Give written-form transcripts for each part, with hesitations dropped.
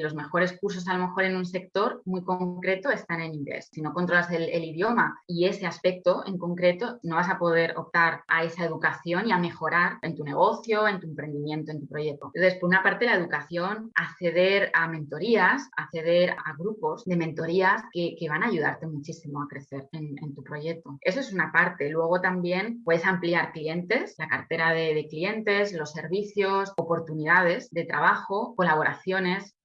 los mejores cursos a lo mejor en un sector muy concreto están en inglés. Si no controlas el idioma y ese aspecto en concreto, no vas a poder optar a esa educación y a mejorar en tu negocio, en tu emprendimiento, en tu proyecto. Entonces, por una parte, la educación, acceder a mentorías, acceder a grupos de mentorías que van a ayudarte muchísimo a crecer en tu proyecto. Eso es una parte. Luego también puedes ampliar clientes, la cartera de clientes, los servicios, oportunidades de trabajo, colaboraciones.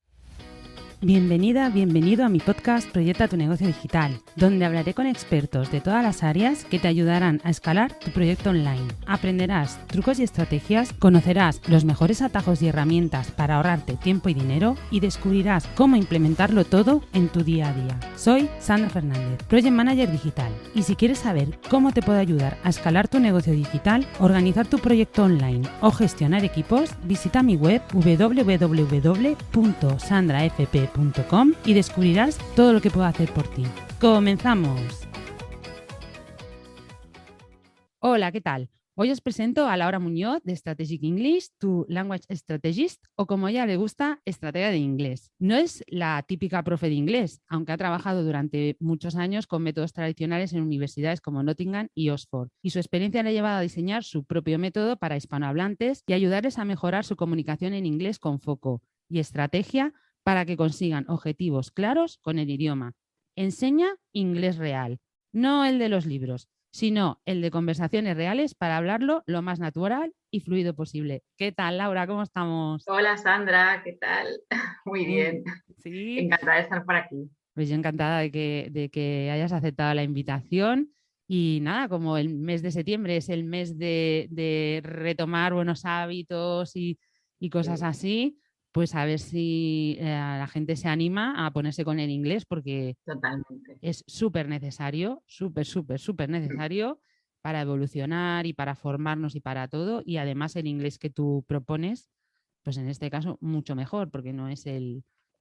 Bienvenida, bienvenido a mi podcast Proyecta tu negocio digital, donde hablaré con expertos de todas las áreas que te ayudarán a escalar tu proyecto online. Aprenderás trucos y estrategias, conocerás los mejores atajos y herramientas para ahorrarte tiempo y dinero y descubrirás cómo implementarlo todo en tu día a día. Soy Sandra Fernández, Project Manager Digital, y si quieres saber cómo te puedo ayudar a escalar tu negocio digital, organizar tu proyecto online o gestionar equipos, visita mi web www.sandrafp.com y descubrirás todo lo que puedo hacer por ti. ¡Comenzamos! Hola, ¿qué tal? Hoy os presento a Laura Muñoz de Strategic English, tu Language Strategist, o como a ella le gusta, estratega de inglés. No es la típica profe de inglés, aunque ha trabajado durante muchos años con métodos tradicionales en universidades como Nottingham y Oxford, y su experiencia le ha llevado a diseñar su propio método para hispanohablantes y ayudarles a mejorar su comunicación en inglés con foco y estrategia para que consigan objetivos claros con el idioma. Enseña inglés real, no el de los libros, sino el de conversaciones reales para hablarlo lo más natural y fluido posible. ¿Qué tal, Laura? ¿Cómo estamos? Hola Sandra, ¿qué tal? Muy bien, Sí, encantada de estar por aquí. pues yo encantada de que hayas aceptado la invitación. Y nada, como el mes de septiembre es el mes de retomar buenos hábitos y cosas Sí, así, pues a ver si la gente se anima a ponerse con el inglés porque totalmente. es súper necesario, súper necesario para evolucionar y para formarnos y para todo. Y además el inglés que tú propones, pues en este caso mucho mejor porque no es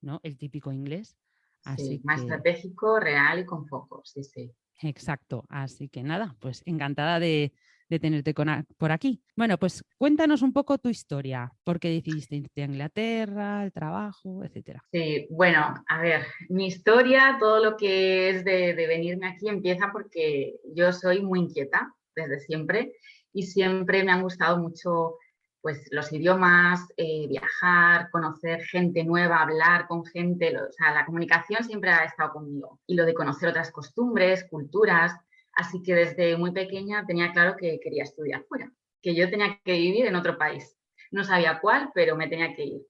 ¿no? el típico inglés. Sí, Así más que, estratégico, real y con foco, sí, sí. exacto. Así que nada, pues encantada de tenerte por aquí. Bueno, pues cuéntanos un poco tu historia. ¿Por qué decidiste irte a Inglaterra, el trabajo, etcétera? Sí, bueno, a ver, mi historia, todo lo que es de venirme aquí empieza porque yo soy muy inquieta desde siempre y siempre me han gustado mucho pues los idiomas, viajar, conocer gente nueva, hablar con gente, o sea, la comunicación siempre ha estado conmigo y lo de conocer otras costumbres, culturas, así que desde muy pequeña tenía claro que quería estudiar fuera, que yo tenía que vivir en otro país. No sabía cuál, pero me tenía que ir.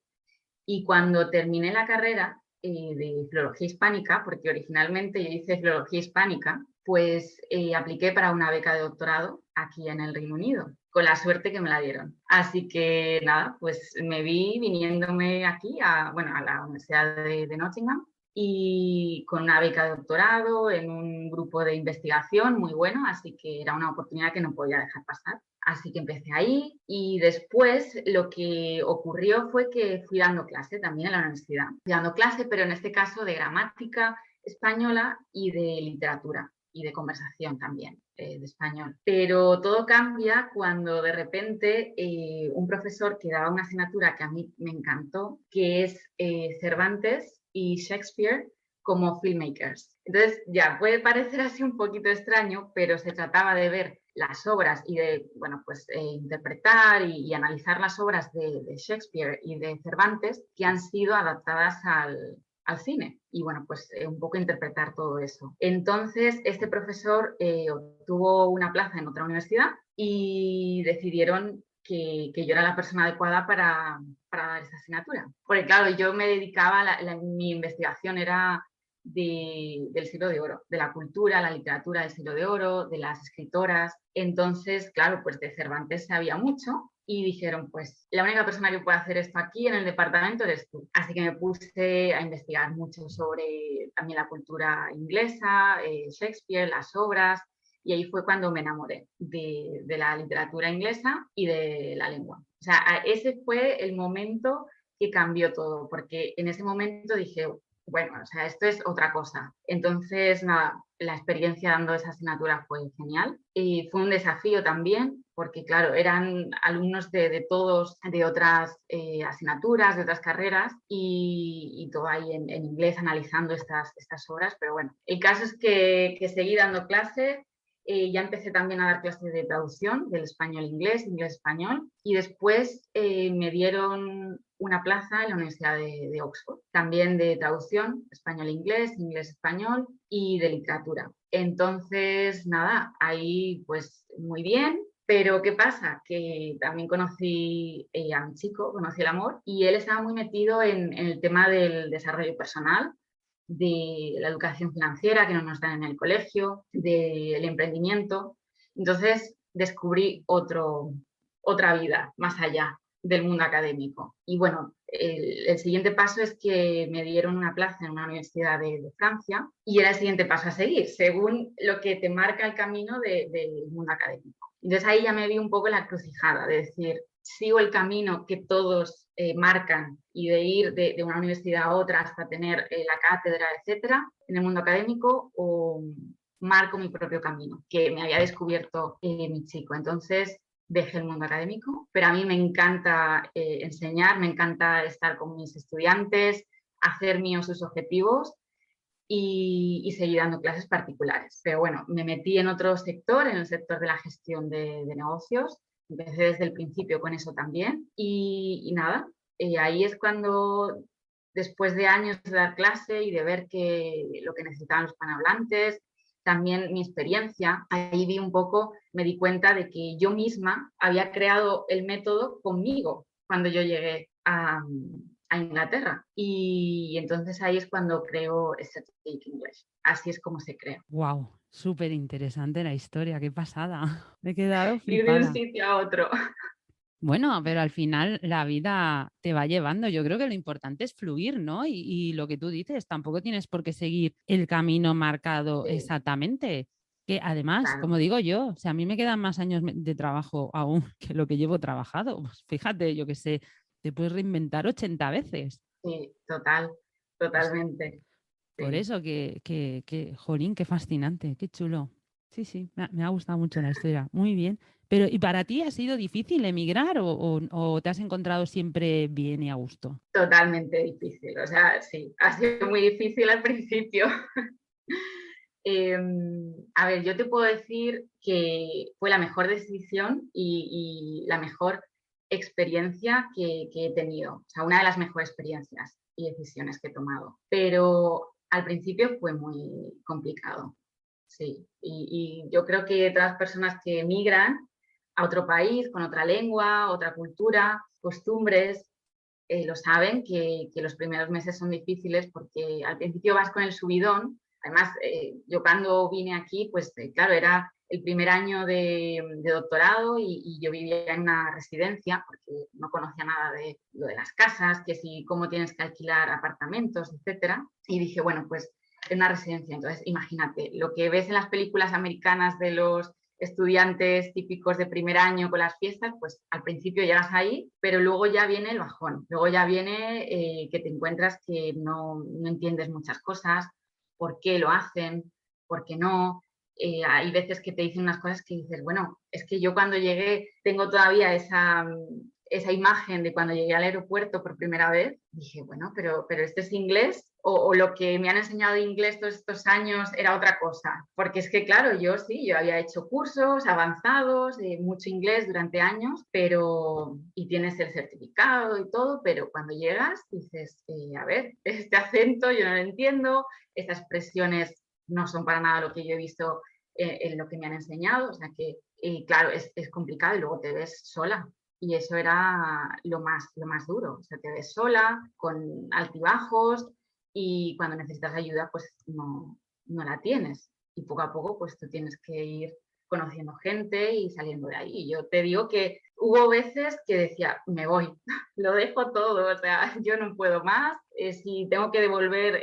Y cuando terminé la carrera de Filología Hispánica, porque originalmente yo hice Filología Hispánica, pues apliqué para una beca de doctorado aquí en el Reino Unido, con la suerte que me la dieron. Así que nada, pues me vi viniéndome aquí bueno, a la Universidad de Nottingham y con una beca de doctorado en un grupo de investigación muy bueno, así que era una oportunidad que no podía dejar pasar. Así que empecé ahí y después lo que ocurrió fue que fui dando clase también en la universidad. Fui dando clase, pero en este caso de gramática española y de literatura y de conversación también, de español. Pero todo cambia cuando de repente un profesor que daba una asignatura que a mí me encantó, que es Cervantes y Shakespeare como filmmakers. Entonces, ya puede parecer así un poquito extraño, pero se trataba de ver las obras y de, bueno, pues interpretar y analizar las obras de Shakespeare y de Cervantes que han sido adaptadas al cine y bueno, pues un poco interpretar todo eso. Entonces, este profesor obtuvo una plaza en otra universidad y decidieron que yo era la persona adecuada para dar esa asignatura. Porque claro, yo me dedicaba, mi investigación era del siglo de oro, de la cultura, la literatura del siglo de oro, de las escritoras. Entonces, claro, pues de Cervantes sabía mucho y dijeron, pues la única persona que puede hacer esto aquí en el departamento eres tú. Así que me puse a investigar mucho sobre también la cultura inglesa, Shakespeare, las obras, y ahí fue cuando me enamoré de la literatura inglesa y de la lengua. O sea, ese fue el momento que cambió todo, porque en ese momento dije, bueno, o sea, esto es otra cosa. Entonces, nada, la experiencia dando esa asignatura fue genial y fue un desafío también, porque claro, eran alumnos de todos, de otras asignaturas, de otras carreras y todo ahí en inglés analizando estas obras, pero bueno, el caso es que seguí dando clase. Ya empecé también a dar clases de traducción del español-inglés, inglés-español, y después me dieron una plaza en la Universidad de Oxford, también de traducción, español-inglés, inglés-español y de literatura. Entonces, nada, ahí pues muy bien, pero ¿qué pasa? Que también conocí a mi chico, conocí el amor, y él estaba muy metido en el tema del desarrollo personal, de la educación financiera que no nos dan en el colegio, del emprendimiento. Entonces descubrí otra vida más allá del mundo académico. Y bueno, el siguiente paso es que me dieron una plaza en una universidad de Francia y era el siguiente paso a seguir, según lo que te marca el camino del mundo académico. Entonces ahí ya me vi un poco en la encrucijada de decir, sigo el camino que todos marcan y de ir de una universidad a otra hasta tener la cátedra, etcétera, en el mundo académico, o marco mi propio camino, que me había descubierto mi chico. Entonces dejé el mundo académico, pero a mí me encanta enseñar, me encanta estar con mis estudiantes, hacer míos sus objetivos y seguir dando clases particulares. Pero bueno, me metí en otro sector, en el sector de la gestión de negocios. Empecé desde el principio con eso también. Y nada, ahí es cuando, después de años de dar clase y de ver que lo que necesitaban los hispanohablantes, también mi experiencia, ahí vi un poco, me di cuenta de que yo misma había creado el método conmigo cuando yo llegué a Inglaterra. Y entonces ahí es cuando creo Strategic English. Así es como se crea. Wow, súper interesante la historia, qué pasada. Me he quedado Ir de un flipada. sitio a otro. Bueno, pero al final la vida te va llevando. Yo creo que lo importante es fluir, ¿no? Y lo que tú dices, tampoco tienes por qué seguir el camino marcado Sí, exactamente. Que además, claro. como digo yo, o sea, a mí me quedan más años de trabajo aún que lo que llevo trabajado. Pues fíjate, yo qué sé, te puedes reinventar 80 veces. Sí, total, Pues totalmente. por Sí. eso jolín, qué fascinante, qué chulo. Sí, sí, me ha gustado mucho la historia. Muy bien. Pero, ¿y para ti ha sido difícil emigrar o te has encontrado siempre bien y a gusto? Totalmente difícil. O sea, sí, ha sido muy difícil al principio. A ver, yo te puedo decir que fue la mejor decisión y la mejor experiencia que he tenido. O sea, una de las mejores experiencias y decisiones que he tomado. Pero al principio fue muy complicado. Sí, y yo creo que todas las personas que emigran a otro país, con otra lengua, otra cultura, costumbres, lo saben, que los primeros meses son difíciles porque al principio vas con el subidón. Además, yo cuando vine aquí, pues claro, era el primer año de doctorado y yo vivía en una residencia porque no conocía nada de lo de las casas, que si cómo tienes que alquilar apartamentos, etcétera. Y dije, bueno, pues en una residencia. Entonces, imagínate, lo que ves en las películas americanas de los estudiantes típicos de primer año con las fiestas, pues al principio llegas ahí, pero luego ya viene el bajón, luego ya viene que te encuentras que no entiendes muchas cosas, por qué lo hacen, por qué no. Hay veces que te dicen unas cosas que dices, bueno, es que yo cuando llegué tengo todavía esa imagen de cuando llegué al aeropuerto por primera vez, dije, bueno, pero ¿este es inglés? O lo que me han enseñado de inglés todos estos años era otra cosa. Porque es que, claro, yo sí, yo había hecho cursos avanzados, mucho inglés durante años, y tienes el certificado y todo, pero cuando llegas dices, a ver, este acento yo no lo entiendo, estas expresiones no son para nada lo que yo he visto en lo que me han enseñado, o sea que, claro, es complicado y luego te ves sola. Y eso era lo más duro, o sea, te ves sola, con altibajos, y cuando necesitas ayuda, pues no la tienes. Y poco a poco, pues tú tienes que ir conociendo gente y saliendo de ahí. Y yo te digo que hubo veces que decía, me voy, lo dejo todo, o sea, yo no puedo más. Si tengo que devolver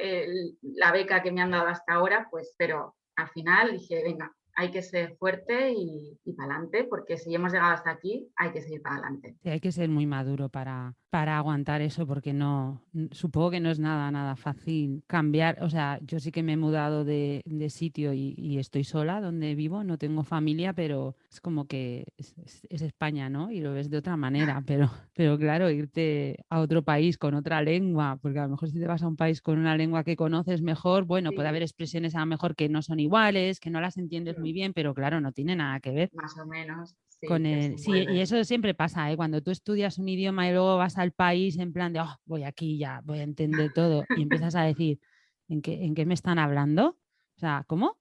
la beca que me han dado hasta ahora, pues, pero al final dije, venga, hay que ser fuerte y para adelante, porque si hemos llegado hasta aquí, hay que seguir para adelante. Sí, hay que ser muy maduro para aguantar eso, porque no, supongo que no es nada fácil cambiar. O sea, yo sí que me he mudado de sitio y estoy sola donde vivo, no tengo familia, pero es como que es España, ¿no? Y lo ves de otra manera, pero claro, irte a otro país con otra lengua, porque a lo mejor si te vas a un país con una lengua que conoces mejor, bueno, puede haber Sí, expresiones a lo mejor que no son iguales, que no las entiendes muy mm, bien, pero claro, no tiene nada que ver. más o menos, Con sí, te el, sí, y desenvuelves. eso siempre pasa, ¿eh? Cuando tú estudias un idioma y luego vas al país en plan de, oh, voy aquí ya, voy a entender todo, y empiezas a decir, ¿en qué me están hablando? O sea, ¿cómo?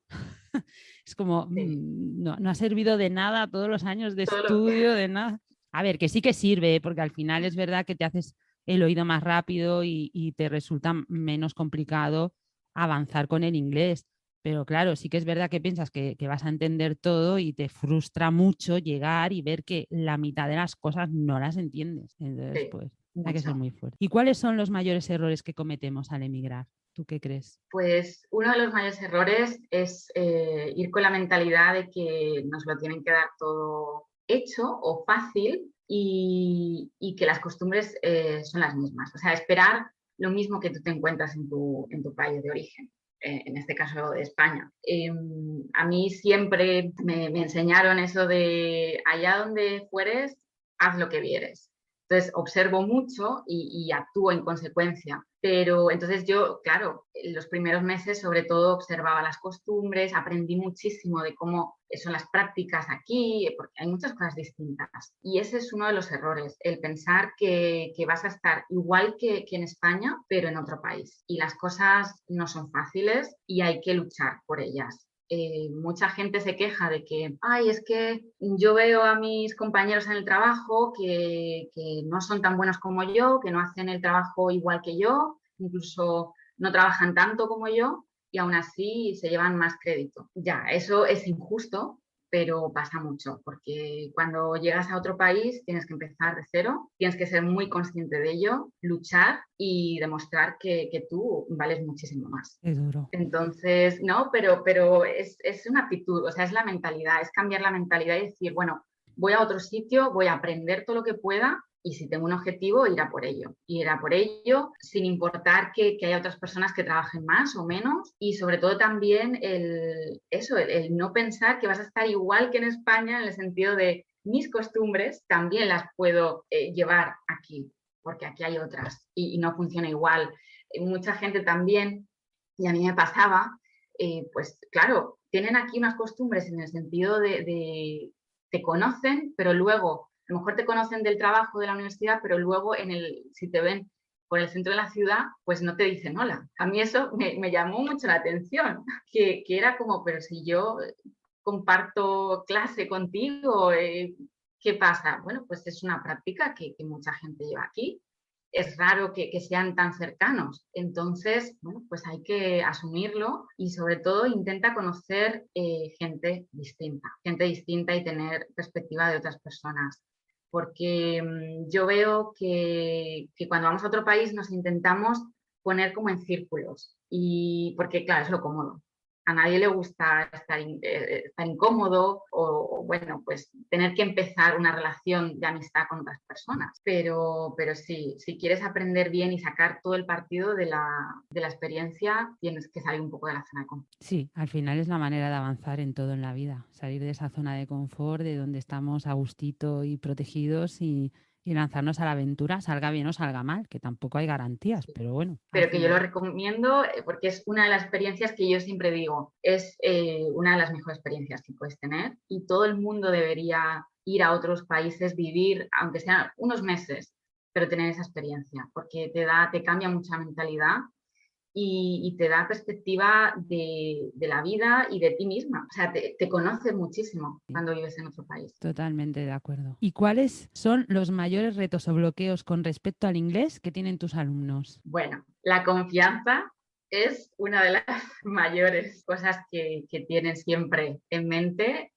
Es como, Sí, no ha servido de nada todos los años de todo lo que... estudio, de nada. A ver, que sí que sirve, ¿eh? Porque al final es verdad que te haces el oído más rápido y te resulta menos complicado avanzar con el inglés. Pero claro, sí que es verdad que piensas que vas a entender todo y te frustra mucho llegar y ver que la mitad de las cosas no las entiendes. Entonces, Sí, pues hay que ser mucho. muy fuerte. ¿Y cuáles son los mayores errores que cometemos al emigrar? ¿Tú qué crees? Pues uno de los mayores errores es ir con la mentalidad de que nos lo tienen que dar todo hecho o fácil y que las costumbres son las mismas. O sea, esperar lo mismo que tú te encuentras en tu país de origen, en este caso de España. A mí siempre me enseñaron eso de allá donde fueres, haz lo que vieres. Entonces observo mucho y actúo en consecuencia. Pero entonces yo, claro, en los primeros meses sobre todo observaba las costumbres, aprendí muchísimo de cómo son las prácticas aquí, porque hay muchas cosas distintas. Y ese es uno de los errores, el pensar que vas a estar igual que en España, pero en otro país. Y las cosas no son fáciles y hay que luchar por ellas. Mucha gente se queja de que, ay, es que yo veo a mis compañeros en el trabajo que no son tan buenos como yo, que no hacen el trabajo igual que yo, incluso no trabajan tanto como yo y aún así se llevan más crédito. Ya, eso es injusto, pero pasa mucho, porque cuando llegas a otro país tienes que empezar de cero, tienes que ser muy consciente de ello, luchar y demostrar que tú vales muchísimo más. Es duro. Entonces, no, pero es una actitud, o sea, es la mentalidad, es cambiar la mentalidad y decir, bueno, voy a otro sitio, voy a aprender todo lo que pueda y si tengo un objetivo, ir a por ello. Ir a por ello sin importar que haya otras personas que trabajen más o menos y sobre todo también el no pensar que vas a estar igual que en España en el sentido de mis costumbres también las puedo llevar aquí, porque aquí hay otras y no funciona igual. Mucha gente también y a mí me pasaba, pues claro, tienen aquí unas costumbres en el sentido te conocen, pero luego, a lo mejor te conocen del trabajo, de la universidad, pero luego si te ven por el centro de la ciudad, pues no te dicen hola. A mí eso me llamó mucho la atención, que era como, pero si yo comparto clase contigo, ¿qué pasa? Bueno, pues es una práctica que mucha gente lleva aquí, es raro que sean tan cercanos. Entonces, bueno, pues hay que asumirlo y sobre todo intenta conocer gente distinta y tener perspectiva de otras personas. Porque yo veo que cuando vamos a otro país nos intentamos poner como en círculos y porque claro, es lo cómodo. A nadie le gusta estar incómodo o, bueno, pues tener que empezar una relación de amistad con otras personas. Pero sí, si quieres aprender bien y sacar todo el partido de la experiencia, tienes que salir un poco de la zona de confort. Sí, al final es la manera de avanzar en todo en la vida, salir de esa zona de confort, de donde estamos a gustito y protegidos y lanzarnos a la aventura, salga bien o salga mal, que tampoco hay garantías, pero bueno, al Pero que yo lo final. recomiendo porque es una de las experiencias que yo siempre digo, es una de las mejores experiencias que puedes tener y todo el mundo debería ir a otros países, vivir, aunque sean unos meses, pero tener esa experiencia, porque te cambia mucha mentalidad y te da perspectiva de la vida y de ti misma. O sea, te conoces muchísimo Sí, cuando vives en otro país. totalmente de acuerdo. ¿Y cuáles son los mayores retos o bloqueos con respecto al inglés que tienen tus alumnos? Bueno, la confianza es una de las mayores cosas que tienen siempre en mente.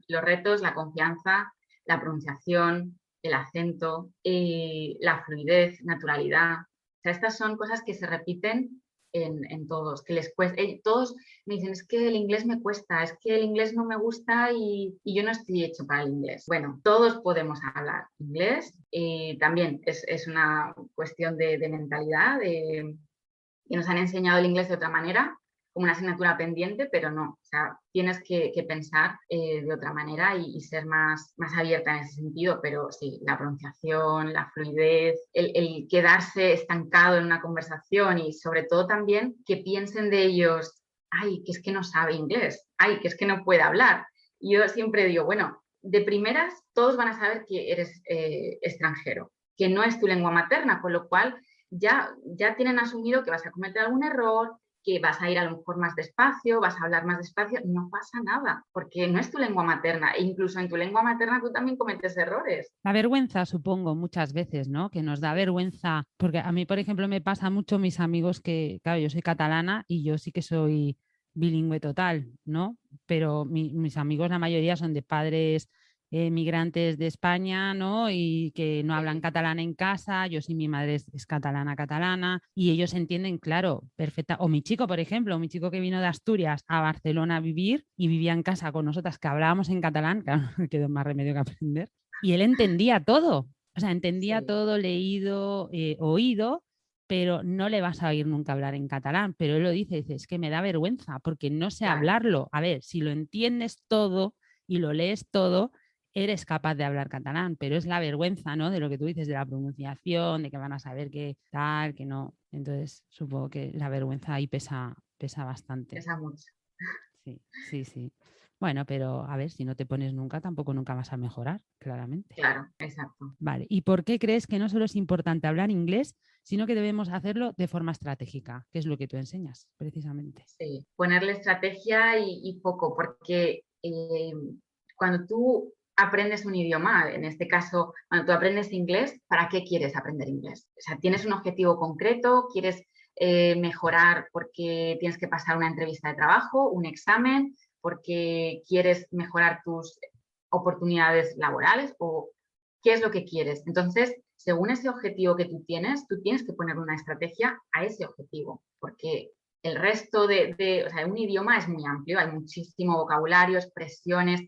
Los retos, la confianza, la pronunciación, el acento, la fluidez, naturalidad. O sea, estas son cosas que se repiten en todos, que les cuesta. Todos me dicen, es que el inglés me cuesta, es que el inglés no me gusta y yo no estoy hecho para el inglés. Bueno, todos podemos hablar inglés y también es una cuestión de mentalidad, y nos han enseñado el inglés de otra manera, como una asignatura pendiente, pero no, o sea, tienes que pensar de otra manera y ser más abierta en ese sentido, pero sí, la pronunciación, la fluidez, el quedarse estancado en una conversación y sobre todo también que piensen de ellos, ay, que es que no sabe inglés, ay, que es que no puede hablar. Y yo siempre digo, bueno, de primeras todos van a saber que eres extranjero, que no es tu lengua materna, con lo cual ya tienen asumido que vas a cometer algún error, que vas a ir a lo mejor más despacio, vas a hablar más despacio, no pasa nada, porque no es tu lengua materna, e incluso en tu lengua materna tú también cometes errores. La vergüenza, supongo, muchas veces, ¿no? Que nos da vergüenza, porque a mí, por ejemplo, me pasa mucho mis amigos que, claro, yo soy catalana y yo sí que soy bilingüe total, ¿no? Pero mis amigos, la mayoría son de padres migrantes de España, ¿no? Y que no hablan catalán en casa, yo sí, mi madre es catalana, y ellos entienden, claro, perfecta. O mi chico, por ejemplo, mi chico que vino de Asturias a Barcelona a vivir y vivía en casa con nosotras que hablábamos en catalán, claro, no quedó más remedio que aprender. Y él entendía todo, o sea, entendía Sí, todo, leído, oído, pero no le vas a oír nunca hablar en catalán. Pero él lo dice, es que me da vergüenza porque no sé claro, hablarlo. A ver, si lo entiendes todo y lo lees todo, eres capaz de hablar catalán, pero es la vergüenza, ¿no? De lo que tú dices, de la pronunciación, de que van a saber que tal, que no. Entonces, supongo que la vergüenza ahí pesa bastante. pesa mucho. Sí, sí, sí. Bueno, pero a ver, si no te pones nunca, tampoco nunca vas a mejorar, claramente. Claro, exacto. Vale, ¿y por qué crees que no solo es importante hablar inglés, sino que debemos hacerlo de forma estratégica? Que es lo que tú enseñas, precisamente. Sí, ponerle estrategia y foco, porque cuando tú aprendes un idioma, en este caso, cuando tú aprendes inglés, ¿para qué quieres aprender inglés? O sea, ¿tienes un objetivo concreto? ¿Quieres mejorar porque tienes que pasar una entrevista de trabajo, un examen, porque quieres mejorar tus oportunidades laborales o qué es lo que quieres? Entonces, según ese objetivo que tú tienes que poner una estrategia a ese objetivo, porque el resto o sea, un idioma es muy amplio, hay muchísimo vocabulario, expresiones,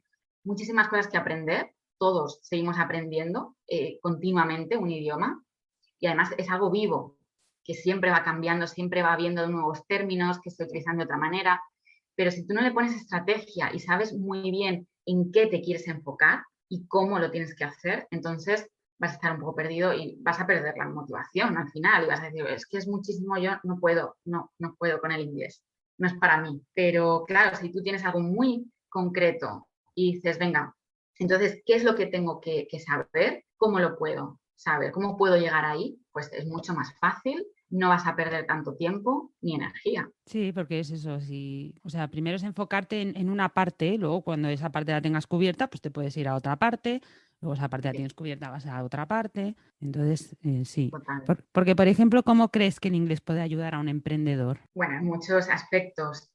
muchísimas cosas que aprender. Todos seguimos aprendiendo continuamente un idioma y además es algo vivo, que siempre va cambiando, siempre va habiendo nuevos términos que se utilizan de otra manera. Pero si tú no le pones estrategia y sabes muy bien en qué te quieres enfocar y cómo lo tienes que hacer, entonces vas a estar un poco perdido y vas a perder la motivación al final y vas a decir, es que es muchísimo, yo no puedo, no puedo con el inglés, no es para mí. Pero claro, si tú tienes algo muy concreto y dices, venga, entonces, ¿qué es lo que tengo que saber? ¿Cómo lo puedo saber? ¿Cómo puedo llegar ahí? Pues es mucho más fácil, no vas a perder tanto tiempo ni energía. Sí, porque es eso, sí. O sea, primero es enfocarte en una parte, luego cuando esa parte la tengas cubierta, pues te puedes ir a otra parte, luego esa parte la Sí, tienes cubierta, vas a otra parte. Entonces, sí. total. Porque, por ejemplo, ¿cómo crees que el inglés puede ayudar a un emprendedor? Bueno, en muchos aspectos.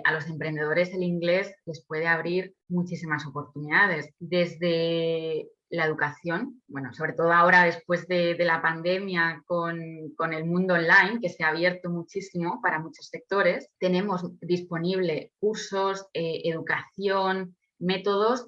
A los emprendedores el inglés les puede abrir muchísimas oportunidades, desde la educación, bueno, sobre todo ahora después de la pandemia con el mundo online, que se ha abierto muchísimo para muchos sectores, tenemos disponible cursos, educación, métodos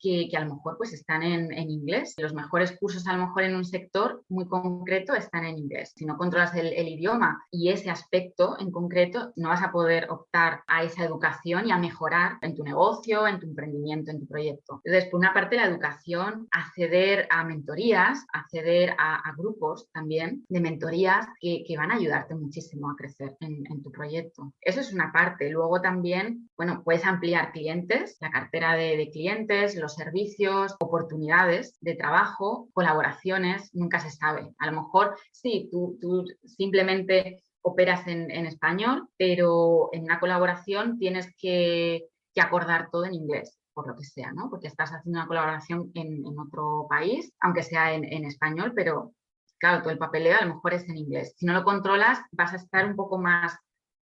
que a lo mejor pues están en inglés. Los mejores cursos a lo mejor en un sector muy concreto están en inglés. Si no controlas el idioma y ese aspecto en concreto, no vas a poder optar a esa educación y a mejorar en tu negocio, en tu emprendimiento, en tu proyecto. Entonces, por una parte, la educación, acceder a mentorías, acceder a grupos también de mentorías que van a ayudarte muchísimo a crecer en tu proyecto. Eso es una parte. Luego también, bueno, puedes ampliar clientes, la cartera de clientes, los servicios, oportunidades de trabajo, colaboraciones, nunca se sabe. A lo mejor sí, tú simplemente operas en español, pero en una colaboración tienes que acordar todo en inglés, por lo que sea, ¿no? Porque estás haciendo una colaboración en otro país, aunque sea en español, pero claro, todo el papeleo a lo mejor es en inglés. Si no lo controlas, vas a estar un poco más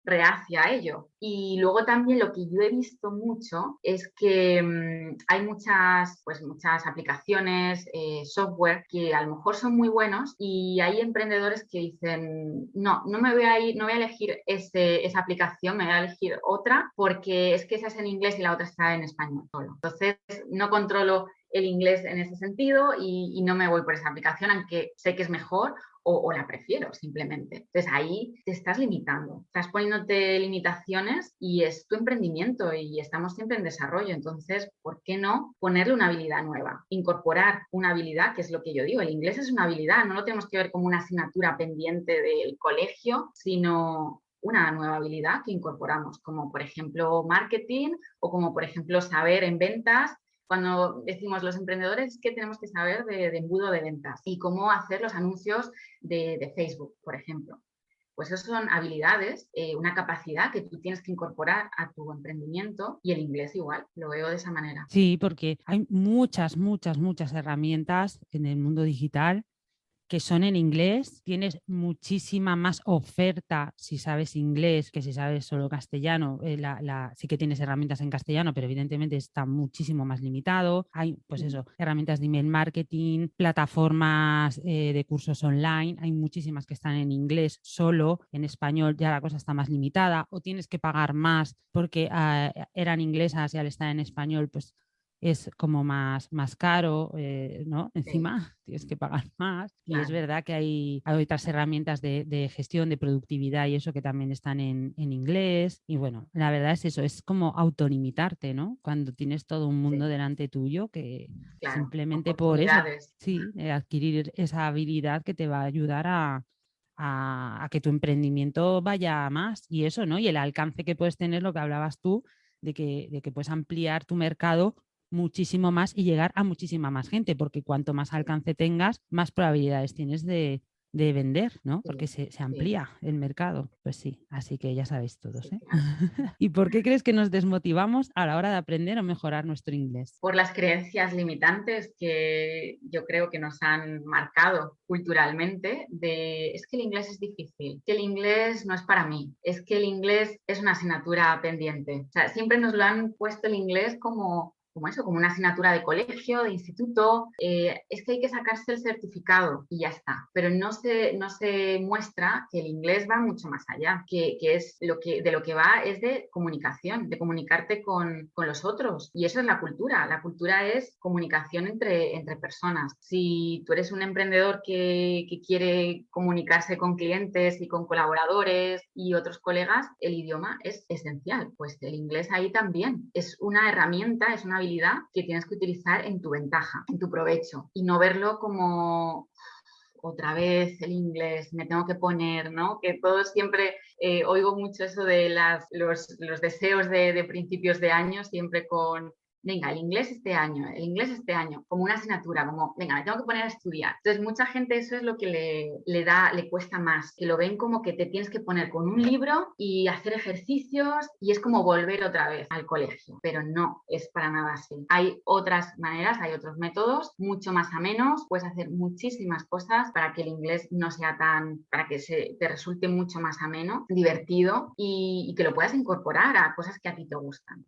reacia a ello. Y luego también lo que yo he visto mucho es que hay muchas aplicaciones, software que a lo mejor son muy buenos y hay emprendedores que dicen, no me voy a ir, no voy a elegir esa aplicación, me voy a elegir otra porque es que esa es en inglés y la otra está en español solo. Entonces no controlo el inglés en ese sentido y no me voy por esa aplicación, aunque sé que es mejor o la prefiero simplemente. Entonces ahí te estás limitando, estás poniéndote limitaciones y es tu emprendimiento y estamos siempre en desarrollo. Entonces, ¿por qué no ponerle una habilidad nueva? Incorporar una habilidad, que es lo que yo digo, el inglés es una habilidad, no lo tenemos que ver como una asignatura pendiente del colegio, sino una nueva habilidad que incorporamos, como por ejemplo marketing o como por ejemplo saber en ventas. Cuando decimos los emprendedores es que tenemos que saber de embudo de ventas y cómo hacer los anuncios de Facebook, por ejemplo. Pues eso son habilidades, una capacidad que tú tienes que incorporar a tu emprendimiento y el inglés igual, lo veo de esa manera. Sí, porque hay muchas, muchas, muchas herramientas en el mundo digital que son en inglés, tienes muchísima más oferta si sabes inglés que si sabes solo castellano. Sí que tienes herramientas en castellano, pero evidentemente está muchísimo más limitado. Hay, pues eso, herramientas de email marketing, plataformas de cursos online, hay muchísimas que están en inglés solo, en español ya la cosa está más limitada o tienes que pagar más porque eran inglesas y al estar en español, pues es como más caro, ¿no? Encima Sí, tienes que pagar más. Y es claro. verdad que hay otras herramientas de gestión, de productividad y eso que también están en inglés. Y bueno, la verdad es eso, es como autolimitarte, ¿no? Cuando tienes todo un mundo Sí, delante tuyo que claro, simplemente por eso, oportunidades. sí, adquirir esa habilidad que te va a ayudar a que tu emprendimiento vaya a más. Y eso, ¿no? Y el alcance que puedes tener, lo que hablabas tú, de que puedes ampliar tu mercado muchísimo más y llegar a muchísima más gente, porque cuanto más Sí, alcance tengas, más probabilidades tienes de vender, ¿no? Porque sí, se sí, amplía el mercado. Pues sí, así que ya sabéis todos, sí, ¿eh? claro. ¿Y por qué crees que nos desmotivamos a la hora de aprender o mejorar nuestro inglés? Por las creencias limitantes que yo creo que nos han marcado culturalmente de es que el inglés es difícil, que el inglés no es para mí, es que el inglés es una asignatura pendiente. O sea, siempre nos lo han puesto el inglés como eso, como una asignatura de colegio, de instituto, es que hay que sacarse el certificado y ya está. Pero no se muestra que el inglés va mucho más allá, que es de lo que va es de comunicación, de comunicarte con los otros. Y eso es la cultura. La cultura es comunicación entre personas. Si tú eres un emprendedor que quiere comunicarse con clientes y con colaboradores y otros colegas, el idioma es esencial. Pues el inglés ahí también es una herramienta, es una habilidad que tienes que utilizar en tu ventaja, en tu provecho y no verlo como otra vez el inglés, me tengo que poner, ¿no? Que todos siempre oigo mucho eso de los deseos de principios de año, siempre con, venga, el inglés este año, como una asignatura, como, venga, me tengo que poner a estudiar. Entonces, mucha gente eso es lo que le cuesta más, que lo ven como que te tienes que poner con un libro y hacer ejercicios y es como volver otra vez al colegio, pero no es para nada así. Hay otras maneras, hay otros métodos, mucho más amenos, puedes hacer muchísimas cosas para que el inglés no sea para que te resulte mucho más ameno, divertido y que lo puedas incorporar a cosas que a ti te gustan.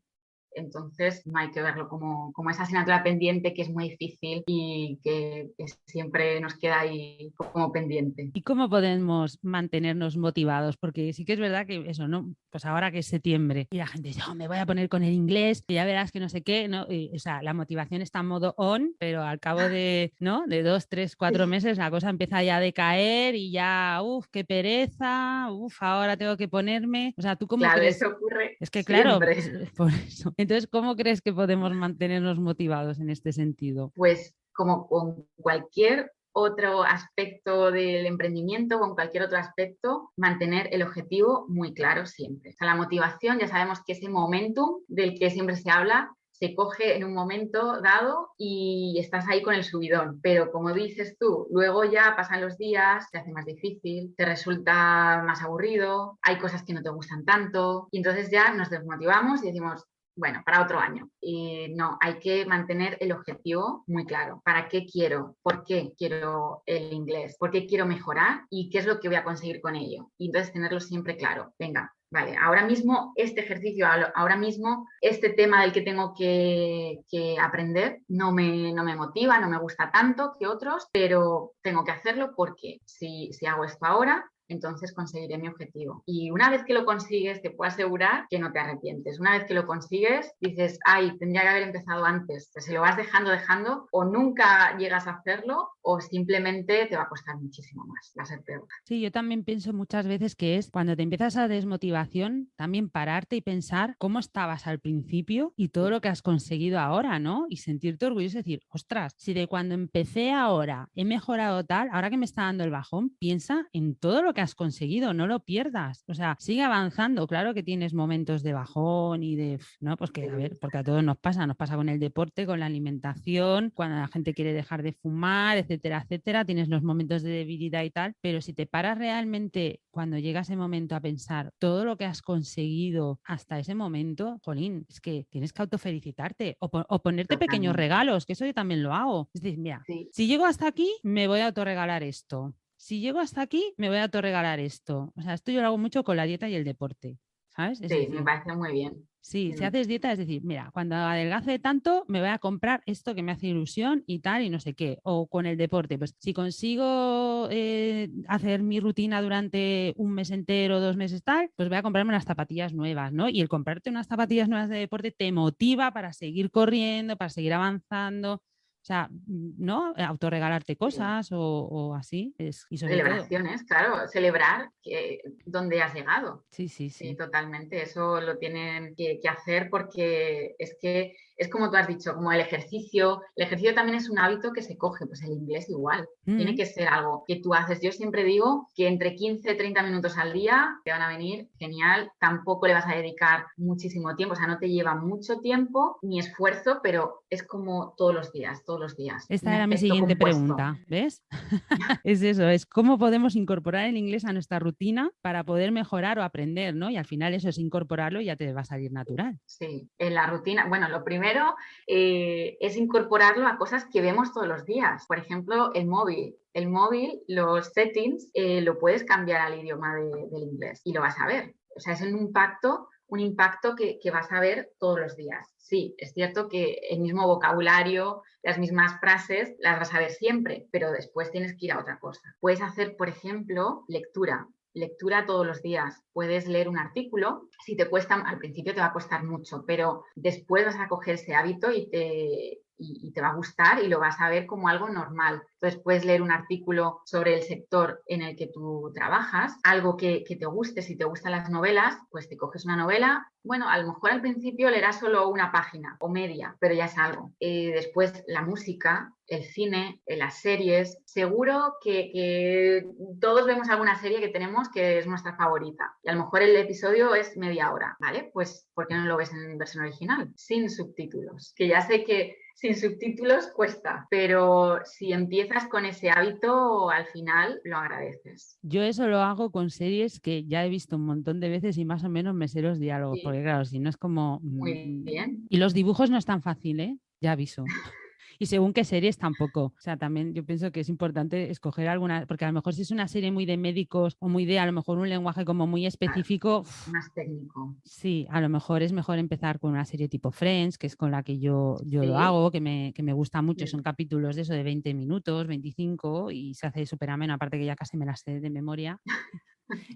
Entonces, no hay que verlo como esa asignatura pendiente que es muy difícil y que siempre nos queda ahí como pendiente. ¿Y cómo podemos mantenernos motivados? Porque sí que es verdad que eso, ¿no? Pues ahora que es septiembre y la gente dice, oh, me voy a poner con el inglés, y ya verás que no sé qué, ¿no? O sea, la motivación está en modo on, pero al cabo de, ¿no? De 2, 3, 4 Sí, meses la cosa empieza ya a decaer y ya, uff, qué pereza, uff, ahora tengo que ponerme. O sea, ¿tú cómo claro, crees? eso ocurre Es que claro, siempre. por eso. Entonces, ¿cómo crees que podemos mantenernos motivados en este sentido? Pues como con cualquier otro aspecto del emprendimiento, con cualquier otro aspecto, mantener el objetivo muy claro siempre. O sea, la motivación, ya sabemos que ese momentum del que siempre se habla, se coge en un momento dado y estás ahí con el subidón. Pero como dices tú, luego ya pasan los días, se hace más difícil, te resulta más aburrido, hay cosas que no te gustan tanto y entonces ya nos desmotivamos y decimos, bueno, para otro año. Y no, hay que mantener el objetivo muy claro. ¿Para qué quiero? ¿Por qué quiero el inglés? ¿Por qué quiero mejorar? ¿Y qué es lo que voy a conseguir con ello? Y entonces tenerlo siempre claro. Venga, vale, ahora mismo este ejercicio, ahora mismo este tema del que tengo que aprender no me motiva, no me gusta tanto que otros, pero tengo que hacerlo porque si hago esto ahora, entonces conseguiré mi objetivo. Y una vez que lo consigues, te puedo asegurar que no te arrepientes. Una vez que lo consigues, dices, ay, tendría que haber empezado antes. Pues si lo vas dejando, o nunca llegas a hacerlo, o simplemente te va a costar muchísimo más, va a ser peor. Sí, yo también pienso muchas veces que es cuando te empiezas a desmotivación, también pararte y pensar cómo estabas al principio y todo lo que has conseguido ahora, ¿no? Y sentirte orgulloso y decir, ostras, si de cuando empecé ahora he mejorado tal, ahora que me está dando el bajón, piensa en todo lo que has conseguido, no lo pierdas. O sea, sigue avanzando. Claro que tienes momentos de bajón y de, ¿no? Pues que, a ver, porque a todos nos pasa con el deporte, con la alimentación, cuando la gente quiere dejar de fumar, etcétera, etcétera, tienes los momentos de debilidad y tal, pero si te paras realmente cuando llega ese momento a pensar todo lo que has conseguido hasta ese momento, jolín, es que tienes que autofelicitarte o ponerte pequeños regalos, que eso yo también lo hago. Es decir, mira, si llego hasta aquí, me voy a autorregalar esto. Si llego hasta aquí, me voy a autorregalar esto. O sea, esto yo lo hago mucho con la dieta y el deporte, ¿sabes? Es Sí, decir, me parece muy bien. sí, si haces dieta, es decir, mira, cuando adelgace tanto, me voy a comprar esto que me hace ilusión y tal, y no sé qué. O con el deporte, pues si consigo hacer mi rutina durante un mes entero, 2 meses tal, pues voy a comprarme unas zapatillas nuevas, ¿no? Y el comprarte unas zapatillas nuevas de deporte te motiva para seguir corriendo, para seguir avanzando. O sea, ¿no? Autorregalarte cosas o así. Y sobre Celebraciones, claro, celebrar dónde has llegado. Sí. Sí, totalmente. Eso lo tienen que hacer porque es que es como tú has dicho, como el ejercicio. El ejercicio también es un hábito que se coge, pues el inglés igual. Tiene que ser algo que tú haces. Yo siempre digo que entre 15 y 30 minutos al día te van a venir genial. Tampoco le vas a dedicar muchísimo tiempo, o sea, no te lleva mucho tiempo ni esfuerzo, pero es como todos los días, todos los días. Esta Un era mi efecto siguiente compuesto. pregunta, ¿ves? Es eso, es cómo podemos incorporar el inglés a nuestra rutina para poder mejorar o aprender, ¿no? Y al final eso es incorporarlo y ya te va a salir natural. Sí, en la rutina. Bueno, lo primero es incorporarlo a cosas que vemos todos los días. Por ejemplo, el móvil. El móvil, los settings, lo puedes cambiar al idioma del inglés y lo vas a ver. O sea, es un impacto que vas a ver todos los días. Sí, es cierto que el mismo vocabulario, las mismas frases, las vas a ver siempre, pero después tienes que ir a otra cosa. Puedes hacer, por ejemplo, lectura todos los días. Puedes leer un artículo. Si te cuesta, al principio te va a costar mucho, pero después vas a coger ese hábito y te va a gustar y lo vas a ver como algo normal. Entonces puedes leer un artículo sobre el sector en el que tú trabajas, algo que te guste. Si te gustan las novelas, pues te coges una novela. Bueno, a lo mejor al principio leerás solo una página o media, pero ya es algo. Después la música, el cine, las series. Seguro que todos vemos alguna serie que tenemos que es nuestra favorita. Y a lo mejor el episodio es media hora, ¿vale? Pues ¿por qué no lo ves en versión original? Sin subtítulos. Que ya sé que sin subtítulos cuesta, pero si empiezas con ese hábito, al final lo agradeces. Yo eso lo hago con series que ya he visto un montón de veces y más o menos me sé los diálogos, Sí, porque claro, si no es como... muy bien. Y los dibujos no es tan fácil, ¿eh? Ya aviso. Y según qué series tampoco. O sea, también yo pienso que es importante escoger alguna, porque a lo mejor si es una serie muy de médicos o muy de a lo mejor un lenguaje como muy específico, más técnico. Sí, a lo mejor es mejor empezar con una serie tipo Friends, que es con la que yo Sí. lo hago, que me gusta mucho. Son capítulos de eso de 20 minutos, 25 y se hace súper ameno, aparte que ya casi me las sé de memoria.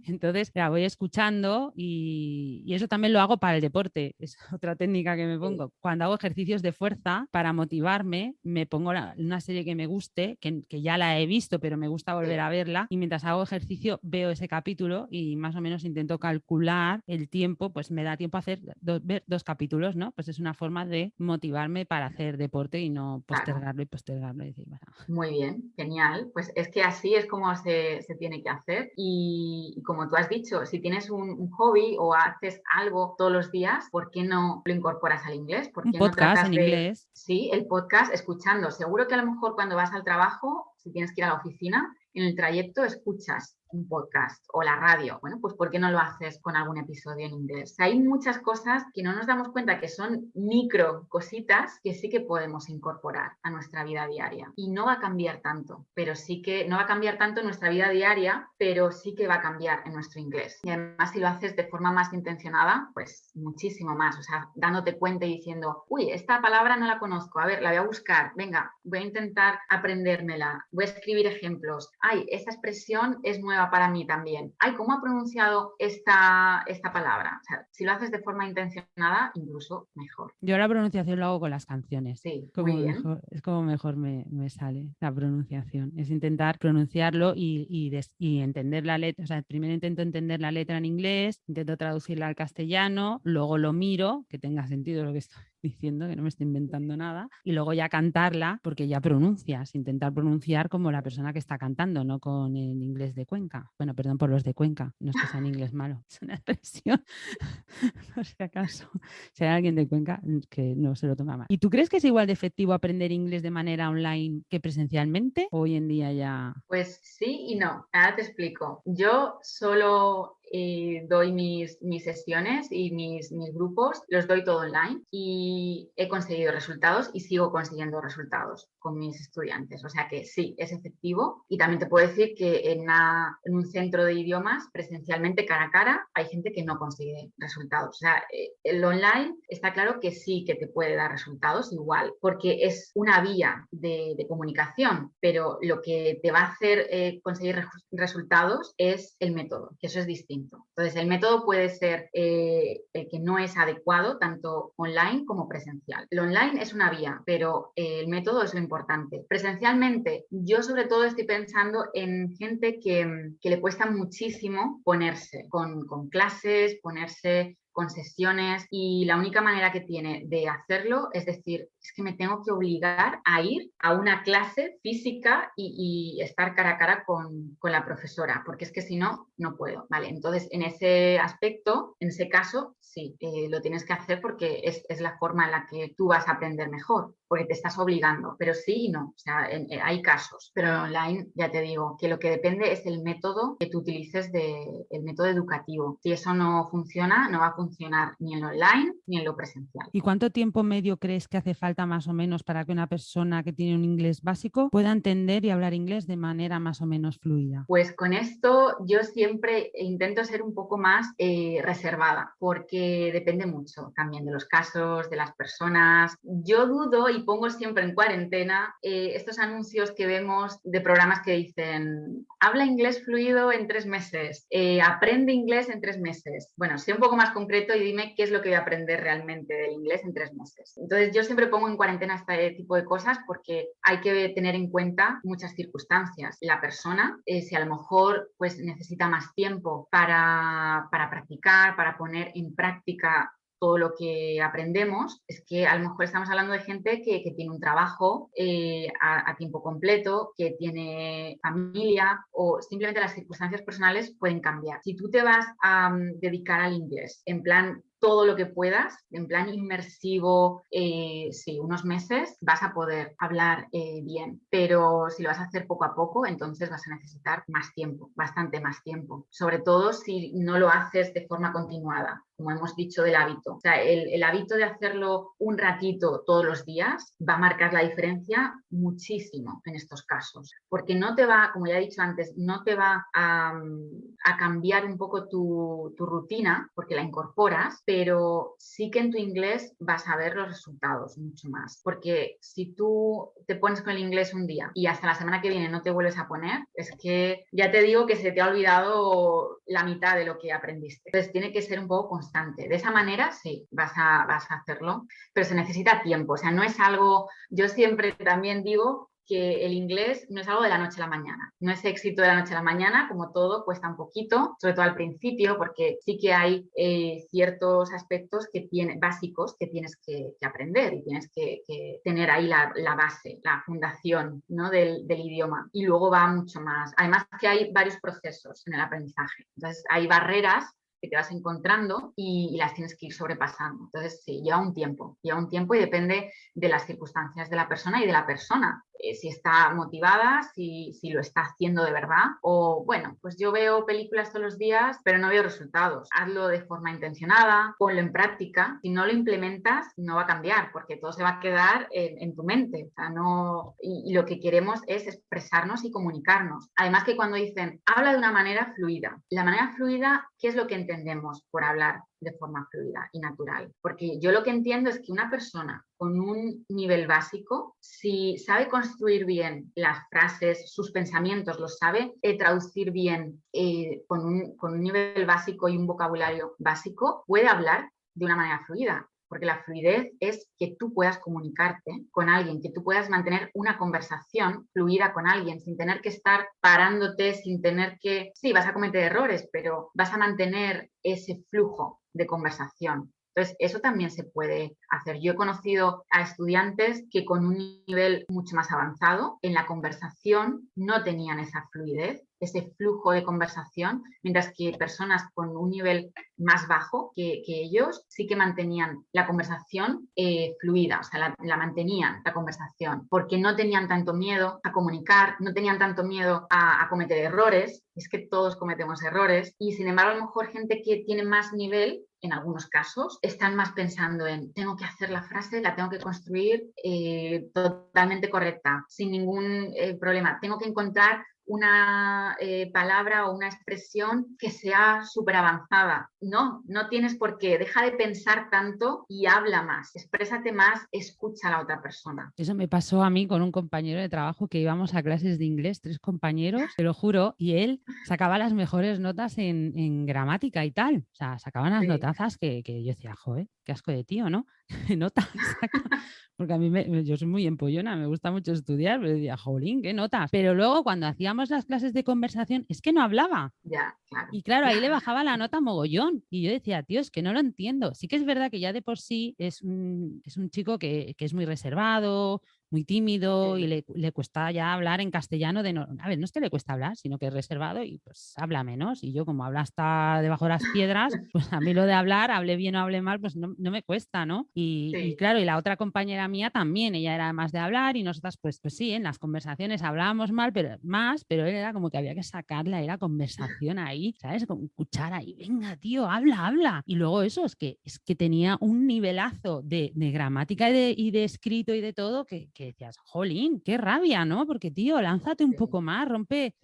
Entonces la voy escuchando y eso también lo hago para el deporte. Es otra técnica que me pongo. Cuando hago ejercicios de fuerza, para motivarme, me pongo una serie que me guste, que ya la he visto, pero me gusta volver a verla. Y mientras hago ejercicio, veo ese capítulo y más o menos intento calcular el tiempo, pues me da tiempo a hacer ver 2 capítulos, ¿no? Pues es una forma de motivarme para hacer deporte y no postergarlo y postergarlo. Y decir, bueno. Muy bien, genial. Pues es que así es como se tiene que hacer. Y como tú has dicho, si tienes un hobby o haces algo todos los días, ¿por qué no lo incorporas al inglés? ¿Por Un qué no podcast tratas en de, inglés. sí, el podcast escuchando? Seguro que a lo mejor cuando vas al trabajo, si tienes que ir a la oficina, en el trayecto escuchas un podcast o la radio, bueno, pues ¿por qué no lo haces con algún episodio en inglés? O sea, hay muchas cosas que no nos damos cuenta que son micro cositas que sí que podemos incorporar a nuestra vida diaria. Y no va a cambiar tanto, pero sí que no va a cambiar tanto en nuestra vida diaria, pero sí que va a cambiar en nuestro inglés. Y además si lo haces de forma más intencionada, pues muchísimo más. O sea, dándote cuenta y diciendo, uy, esta palabra no la conozco, a ver, la voy a buscar, venga, voy a intentar aprendérmela, voy a escribir ejemplos. Ay, esta expresión es nueva para mí también. Ay, ¿cómo ha pronunciado esta palabra? O sea, si lo haces de forma intencionada, incluso mejor. Yo la pronunciación lo hago con las canciones. Sí, muy Como bien. mejor, es como mejor me sale la pronunciación. Es intentar pronunciarlo y entender la letra. O sea, primero intento entender la letra en inglés, intento traducirla al castellano, luego lo miro, que tenga sentido lo que estoy diciendo, que no me estoy inventando nada, y luego ya cantarla, porque ya pronuncias, intentar pronunciar como la persona que está cantando, no con el inglés de Cuenca. Bueno, perdón por los de Cuenca, no es que sea en inglés malo, es una expresión, por si acaso. Si hay alguien de Cuenca que no se lo toma mal. ¿Y tú crees que es igual de efectivo aprender inglés de manera online que presencialmente? Hoy en día ya... Pues sí y no. Ahora te explico. Yo solo doy mis sesiones y mis grupos, los doy todo online y he conseguido resultados y sigo consiguiendo resultados con mis estudiantes. O sea que sí, es efectivo. Y también te puedo decir que en un centro de idiomas, presencialmente cara a cara, hay gente que no consigue resultados. O sea, el online está claro que sí que te puede dar resultados igual, porque es una vía de comunicación, pero lo que te va a hacer conseguir resultados es el método, que eso es distinto. Entonces, el método puede ser el que no es adecuado tanto online como presencial. Lo online es una vía, pero el método es lo importante. Presencialmente, yo sobre todo estoy pensando en gente que le cuesta muchísimo ponerse con clases, ponerse con sesiones y la única manera que tiene de hacerlo es decir, es que me tengo que obligar a ir a una clase física y estar cara a cara con la profesora, porque es que si no, no puedo, ¿vale? Entonces, en ese aspecto, en ese caso, sí, lo tienes que hacer porque es la forma en la que tú vas a aprender mejor, porque te estás obligando, pero sí y no, o sea, hay casos, pero online, ya te digo, que lo que depende es el método que tú utilices, el método educativo. Si eso no funciona, no va a funcionar ni en lo online ni en lo presencial. ¿Y cuánto tiempo medio crees que hace falta más o menos para que una persona que tiene un inglés básico pueda entender y hablar inglés de manera más o menos fluida? Pues con esto yo siempre intento ser un poco más reservada, porque depende mucho también de los casos, de las personas. Yo dudo y pongo siempre en cuarentena estos anuncios que vemos de programas que dicen habla inglés fluido en 3 meses, aprende inglés en 3 meses. Bueno, sé un poco más concreto y dime qué es lo que voy a aprender realmente del inglés en 3 meses. Entonces yo siempre pongo en cuarentena este tipo de cosas porque hay que tener en cuenta muchas circunstancias. La persona, si a lo mejor pues necesita más tiempo para practicar, para poner en práctica todo lo que aprendemos, es que a lo mejor estamos hablando de gente que tiene un trabajo a tiempo completo, que tiene familia o simplemente las circunstancias personales pueden cambiar. Si tú te vas a dedicar al inglés en plan todo lo que puedas, en plan inmersivo, sí, unos meses vas a poder hablar bien, pero si lo vas a hacer poco a poco, entonces vas a necesitar más tiempo, bastante más tiempo, sobre todo si no lo haces de forma continuada, como hemos dicho del hábito. O sea, el hábito de hacerlo un ratito todos los días va a marcar la diferencia muchísimo en estos casos, porque no te va, como ya he dicho antes, no te va a cambiar un poco tu rutina, porque la incorporas, pero sí que en tu inglés vas a ver los resultados mucho más. Porque si tú te pones con el inglés un día y hasta la semana que viene no te vuelves a poner, es que ya te digo que se te ha olvidado la mitad de lo que aprendiste. Entonces tiene que ser un poco constante. De esa manera sí, vas a hacerlo, pero se necesita tiempo. O sea, no es algo, yo siempre también digo que el inglés no es algo de la noche a la mañana, no es éxito de la noche a la mañana, como todo cuesta un poquito, sobre todo al principio, porque sí que hay ciertos aspectos básicos que tienes que aprender y tienes que tener ahí la base, la fundación, ¿no? del idioma, y luego va mucho más. Además que hay varios procesos en el aprendizaje, entonces hay barreras que te vas encontrando y las tienes que ir sobrepasando. Entonces, sí, lleva un tiempo y depende de las circunstancias de la persona y de la persona si está motivada, si lo está haciendo de verdad. O bueno, pues yo veo películas todos los días, pero no veo resultados. Hazlo de forma intencionada, ponlo en práctica. Si no lo implementas, no va a cambiar, porque todo se va a quedar en tu mente. O sea, no, y lo que queremos es expresarnos y comunicarnos. Además que cuando dicen, habla de una manera fluida. La manera fluida, ¿qué es lo que entendemos por hablar de forma fluida y natural? Porque yo lo que entiendo es que una persona con un nivel básico, si sabe construir bien las frases, sus pensamientos, los sabe traducir bien con un nivel básico y un vocabulario básico, puede hablar de una manera fluida. Porque la fluidez es que tú puedas comunicarte con alguien, que tú puedas mantener una conversación fluida con alguien sin tener que estar parándote, sin tener que... Sí, vas a cometer errores, pero vas a mantener ese flujo de conversación. Entonces, eso también se puede hacer. Yo he conocido a estudiantes que con un nivel mucho más avanzado en la conversación no tenían esa fluidez, ese flujo de conversación, mientras que personas con un nivel más bajo que ellos sí que mantenían la conversación fluida, o sea, la mantenían la conversación, porque no tenían tanto miedo a comunicar, no tenían tanto miedo a cometer errores. Es que todos cometemos errores y sin embargo a lo mejor gente que tiene más nivel, en algunos casos, están más pensando en tengo que hacer la frase, la tengo que construir totalmente correcta, sin ningún problema. Tengo que encontrar una palabra o una expresión que sea súper avanzada. No, no tienes por qué. Deja de pensar tanto y habla más. Exprésate más, escucha a la otra persona. Eso me pasó a mí con un compañero de trabajo que íbamos a clases de inglés, 3 compañeros, te lo juro, y él sacaba las mejores notas en gramática y tal. O sea, sacaban las Sí. notazas que yo decía, joder, qué asco de tío, ¿no? Notas saca. Porque a mí yo soy muy empollona, me gusta mucho estudiar, pero decía, jolín, qué notas. Pero luego cuando hacíamos las clases de conversación, es que no hablaba. Ya, claro. Y claro, ahí le bajaba la nota mogollón. Y yo decía, tío, es que no lo entiendo. Sí que es verdad que ya de por sí es un chico que es muy reservado, muy tímido y le cuesta ya hablar en castellano. A ver, no es que le cuesta hablar, sino que es reservado y pues habla menos. Y yo como habla hasta debajo de las piedras, pues a mí lo de hablar, hable bien o hable mal, pues no me cuesta, ¿no? Y claro, y la otra compañera mía también, ella era más de hablar y nosotras pues sí, en las conversaciones hablábamos pero él era como que había que sacarle ahí la conversación ahí, ¿sabes? Con cuchara y venga, tío, habla. Y luego eso, es que tenía un nivelazo de gramática y de escrito y de todo que decías, jolín, qué rabia, ¿no? Porque, tío, lánzate un poco más, rompe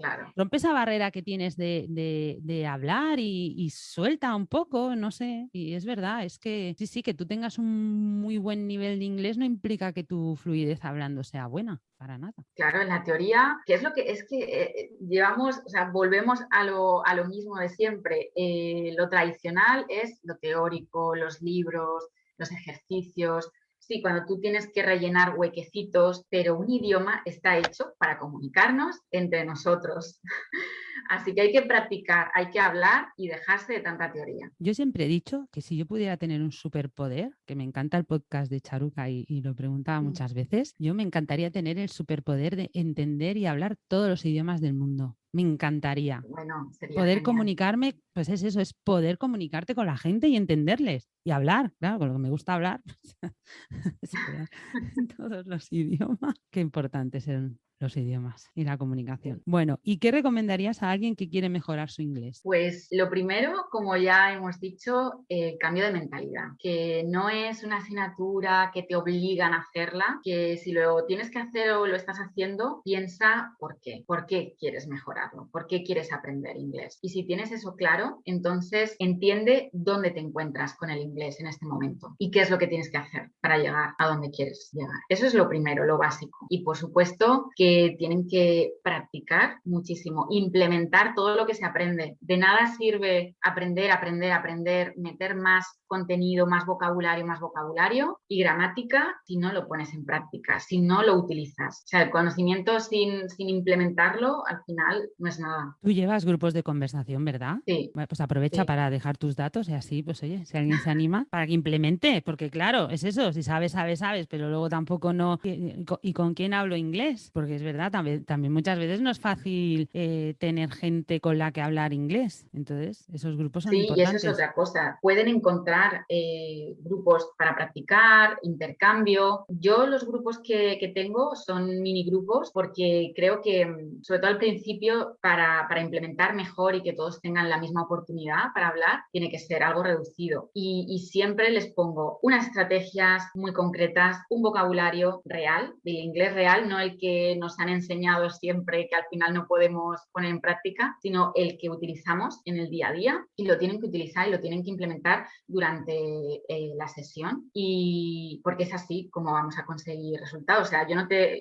esa barrera que tienes de hablar y suelta un poco, no sé. Y es verdad, es que sí, que tú tengas un muy buen nivel de inglés no implica que tu fluidez hablando sea buena, para nada. Claro, en la teoría, que es lo que es que llevamos, o sea, volvemos a lo mismo de siempre. Lo tradicional es lo teórico, los libros, los ejercicios. Sí, cuando tú tienes que rellenar huequecitos, pero un idioma está hecho para comunicarnos entre nosotros. Así que hay que practicar, hay que hablar y dejarse de tanta teoría. Yo siempre he dicho que si yo pudiera tener un superpoder, que me encanta el podcast de Charuca y lo preguntaba muchas veces, yo me encantaría tener el superpoder de entender y hablar todos los idiomas del mundo. Me encantaría. Bueno, sería poder genial. comunicarme, pues es eso, es poder comunicarte con la gente y entenderles y hablar, claro, con lo que me gusta hablar, pues, en todos los idiomas. Qué importantes son los idiomas y la comunicación. Bueno, ¿y qué recomendarías a alguien que quiere mejorar su inglés? Pues lo primero, como ya hemos dicho, el cambio de mentalidad, que no es una asignatura que te obligan a hacerla, que si lo tienes que hacer o lo estás haciendo, piensa por qué quieres mejorarlo, por qué quieres aprender inglés. Y si tienes eso claro, entonces entiende dónde te encuentras con el inglés en este momento y qué es lo que tienes que hacer para llegar a donde quieres llegar. Eso es lo primero, lo básico. Y por supuesto que tienen que practicar muchísimo, implementar todo lo que se aprende. De nada sirve aprender, meter más contenido, más vocabulario y gramática si no lo pones en práctica, si no lo utilizas. O sea, el conocimiento sin implementarlo al final no es nada. Tú llevas grupos de conversación, ¿verdad? Sí. Bueno, pues aprovecha para dejar tus datos y así, pues oye, si alguien se anima, para que implemente, porque claro, es eso, si sabes, pero luego tampoco no. ¿Y con quién hablo inglés? Porque es verdad, también muchas veces no es fácil tener gente con la que hablar inglés. Entonces, esos grupos son Sí, y eso es importantes. otra cosa. Pueden encontrar grupos para practicar, intercambio. Yo los grupos que tengo son mini grupos porque creo que, sobre todo al principio, para implementar mejor y que todos tengan la misma oportunidad para hablar, tiene que ser algo reducido. Y siempre les pongo unas estrategias muy concretas, un vocabulario real, del inglés real, no el que nos han enseñado siempre que al final no podemos poner en práctica, sino el que utilizamos en el día a día y lo tienen que utilizar y lo tienen que implementar durante la sesión, y porque es así como vamos a conseguir resultados. O sea,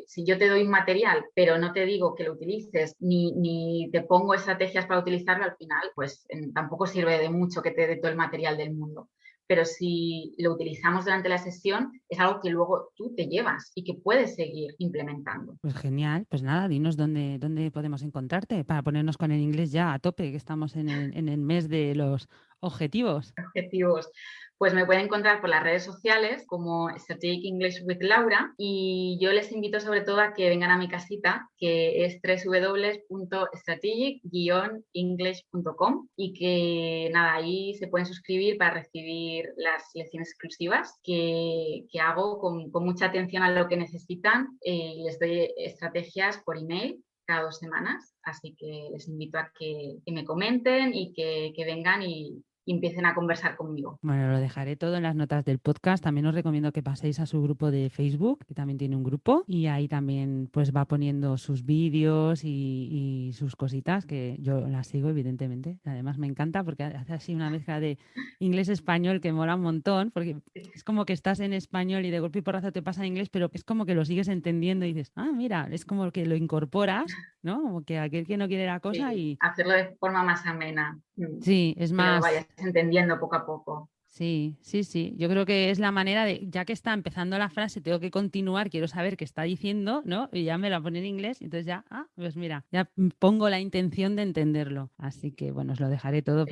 si yo te doy un material pero no te digo que lo utilices ni te pongo estrategias para utilizarlo, al final pues tampoco sirve de mucho que te dé todo el material del mundo. Pero si lo utilizamos durante la sesión, es algo que luego tú te llevas y que puedes seguir implementando. Pues genial, pues nada, dinos dónde podemos encontrarte para ponernos con el inglés ya a tope, que estamos en el mes de los objetivos. Objetivos. Pues me pueden encontrar por las redes sociales como Strategic English with Laura, y yo les invito sobre todo a que vengan a mi casita, que es www.strategic-english.com, y que nada, ahí se pueden suscribir para recibir las lecciones exclusivas que hago con mucha atención a lo que necesitan. Les doy estrategias por email cada 2 semanas, así que les invito a que me comenten y que vengan y empiecen a conversar conmigo. Bueno, lo dejaré todo en las notas del podcast. También os recomiendo que paséis a su grupo de Facebook, que también tiene un grupo, y ahí también pues va poniendo sus vídeos y sus cositas, que yo las sigo evidentemente. Además me encanta porque hace así una mezcla de inglés-español que mola un montón, porque es como que estás en español y de golpe y porrazo te pasa en inglés, pero es como que lo sigues entendiendo y dices, ah, mira, es como que lo incorporas, ¿no? Como que aquel que no quiere la cosa Sí, y... hacerlo de forma más amena. Sí, es Que lo más... vayas entendiendo poco a poco. Sí, sí, sí. Yo creo que es la manera de, ya que está empezando la frase, tengo que continuar, quiero saber qué está diciendo, ¿no? Y ya me la pone en inglés, entonces ya, pues mira, ya pongo la intención de entenderlo. Así que bueno, os lo dejaré todo Sí.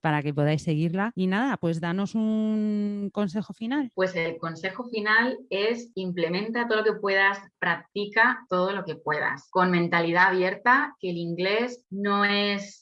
para que podáis seguirla. Y nada, pues danos un consejo final. Pues el consejo final es: implementa todo lo que puedas, practica todo lo que puedas, con mentalidad abierta, que el inglés no es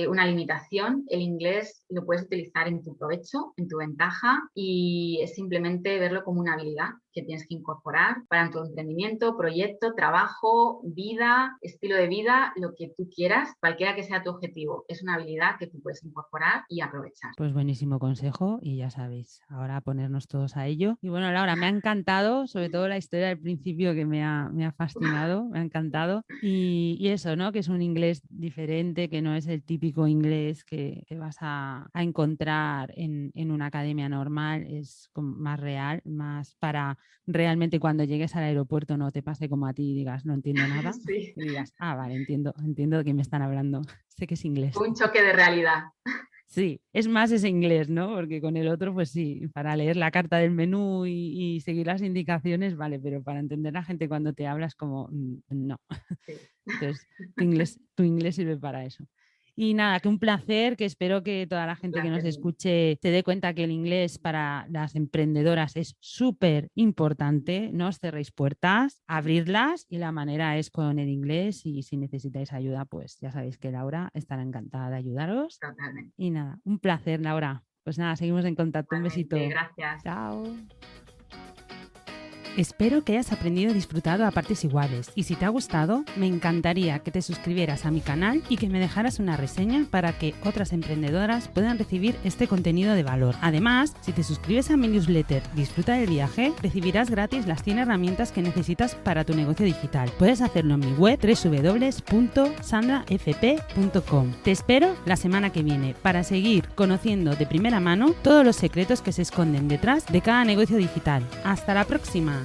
una limitación, el inglés lo puedes utilizar en tu provecho, en tu ventaja, y es simplemente verlo como una habilidad que tienes que incorporar para tu emprendimiento, proyecto, trabajo, vida, estilo de vida, lo que tú quieras, cualquiera que sea tu objetivo. Es una habilidad que tú puedes incorporar y aprovechar. Pues buenísimo consejo y ya sabéis, ahora a ponernos todos a ello. Y bueno, Laura, me ha encantado, sobre todo la historia del principio que me ha fascinado, me ha encantado. Y eso, ¿no? Que es un inglés diferente, que no es el típico inglés que vas a encontrar en una academia normal, es más real, más para realmente cuando llegues al aeropuerto no te pase como a ti y digas, no entiendo nada, Sí. y digas, vale, entiendo de qué me están hablando, sé que es inglés. Un choque de realidad. Sí, es más ese inglés, ¿no? Porque con el otro, pues sí, para leer la carta del menú y seguir las indicaciones, vale, pero para entender a la gente cuando te hablas como, no. Sí. Entonces, tu inglés sirve para eso. Y nada, que un placer, que espero que toda la gente que nos escuche se dé cuenta que el inglés para las emprendedoras es súper importante. No os cerréis puertas, abrirlas, y la manera es con el inglés, y si necesitáis ayuda, pues ya sabéis que Laura estará encantada de ayudaros. Totalmente. Y nada, un placer, Laura. Pues nada, seguimos en contacto. Un besito. Gracias. Chao. Espero que hayas aprendido y disfrutado a partes iguales, y si te ha gustado, me encantaría que te suscribieras a mi canal y que me dejaras una reseña para que otras emprendedoras puedan recibir este contenido de valor. Además, si te suscribes a mi newsletter Disfruta del Viaje, recibirás gratis las 100 herramientas que necesitas para tu negocio digital. Puedes hacerlo en mi web www.sandrafp.com. Te espero la semana que viene para seguir conociendo de primera mano todos los secretos que se esconden detrás de cada negocio digital. ¡Hasta la próxima!